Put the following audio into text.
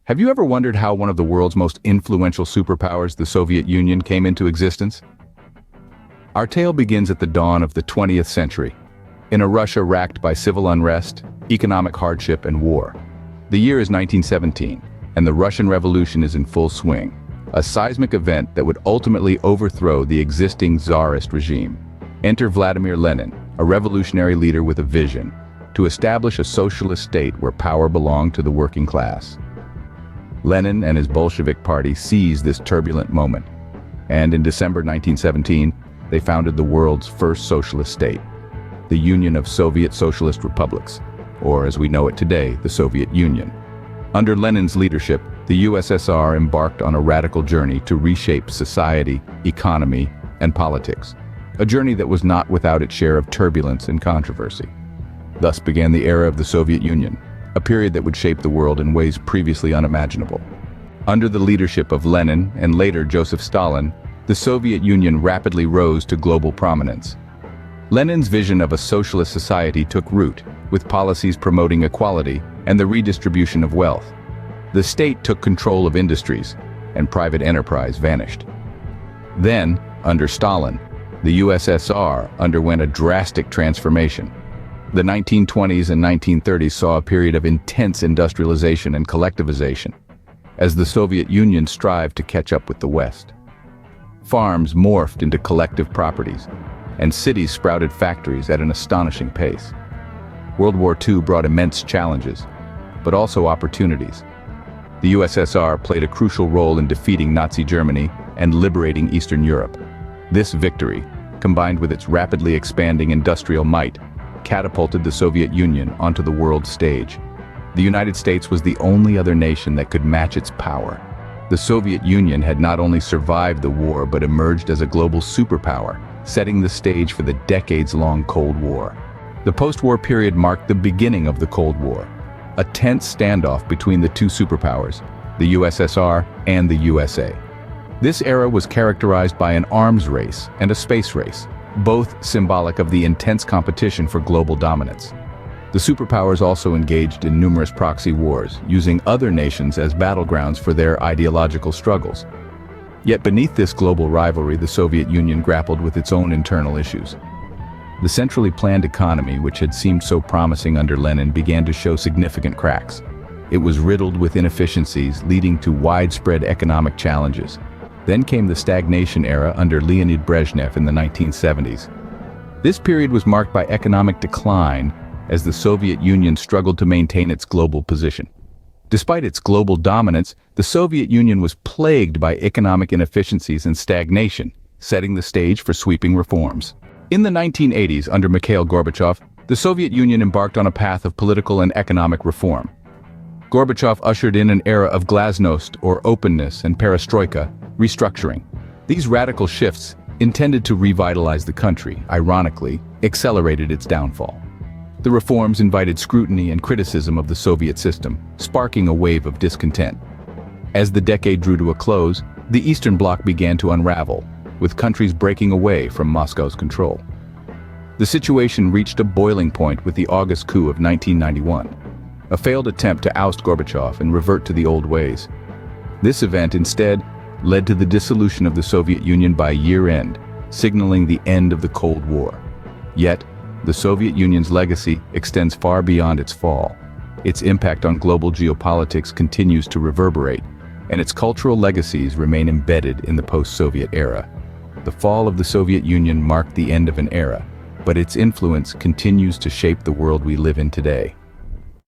Have you ever wondered how one of the world's most influential superpowers, the Soviet Union, came into existence? Our tale begins at the dawn of the 20th century, in a Russia racked by civil unrest, economic hardship, and war. The year is 1917, and the Russian Revolution is in full swing, a seismic event that would ultimately overthrow the existing Tsarist regime. Enter Vladimir Lenin, a revolutionary leader with a vision to establish a socialist state where power belonged to the working class. Lenin and his Bolshevik party seized this turbulent moment, and in December 1917, they founded the world's first socialist state, the Union of Soviet Socialist Republics, or as we know it today, the Soviet Union. Under Lenin's leadership, the USSR embarked on a radical journey to reshape society, economy, and politics, a journey that was not without its share of turbulence and controversy. Thus began the era of the Soviet Union, a period that would shape the world in ways previously unimaginable. Under the leadership of Lenin and later Joseph Stalin, the Soviet Union rapidly rose to global prominence. Lenin's vision of a socialist society took root, with policies promoting equality and the redistribution of wealth. The state took control of industries, and private enterprise vanished. Then, under Stalin, the USSR underwent a drastic transformation. The 1920s and 1930s saw a period of intense industrialization and collectivization, as the Soviet Union strived to catch up with the West. Farms morphed into collective properties, and cities sprouted factories at an astonishing pace. World War II brought immense challenges, but also opportunities. The USSR played a crucial role in defeating Nazi Germany and liberating Eastern Europe. This victory, combined with its rapidly expanding industrial might, catapulted the Soviet Union onto the world stage. The United States was the only other nation that could match its power. The Soviet Union had not only survived the war but emerged as a global superpower, setting the stage for the decades-long Cold War. The post-war period marked the beginning of the Cold War, a tense standoff between the two superpowers, the USSR and the USA. This era was characterized by an arms race and a space race, both symbolic of the intense competition for global dominance. The superpowers also engaged in numerous proxy wars, using other nations as battlegrounds for their ideological struggles. Yet beneath this global rivalry, the Soviet Union grappled with its own internal issues. The centrally planned economy, which had seemed so promising under Lenin, began to show significant cracks. It was riddled with inefficiencies, leading to widespread economic challenges. Then came the stagnation era under Leonid Brezhnev in the 1970s. This period was marked by economic decline as the Soviet Union struggled to maintain its global position. Despite its global dominance, the Soviet Union was plagued by economic inefficiencies and stagnation, setting the stage for sweeping reforms. In the 1980s, under Mikhail Gorbachev, the Soviet Union embarked on a path of political and economic reform. Gorbachev ushered in an era of glasnost, or openness, and perestroika, restructuring. These radical shifts, intended to revitalize the country, ironically, accelerated its downfall. The reforms invited scrutiny and criticism of the Soviet system, sparking a wave of discontent. As the decade drew to a close, the Eastern Bloc began to unravel, with countries breaking away from Moscow's control. The situation reached a boiling point with the August coup of 1991, a failed attempt to oust Gorbachev and revert to the old ways. This event instead led to the dissolution of the Soviet Union by year-end, signaling the end of the Cold War. Yet, the Soviet Union's legacy extends far beyond its fall. Its impact on global geopolitics continues to reverberate, and its cultural legacies remain embedded in the post-Soviet era. The fall of the Soviet Union marked the end of an era, but its influence continues to shape the world we live in today.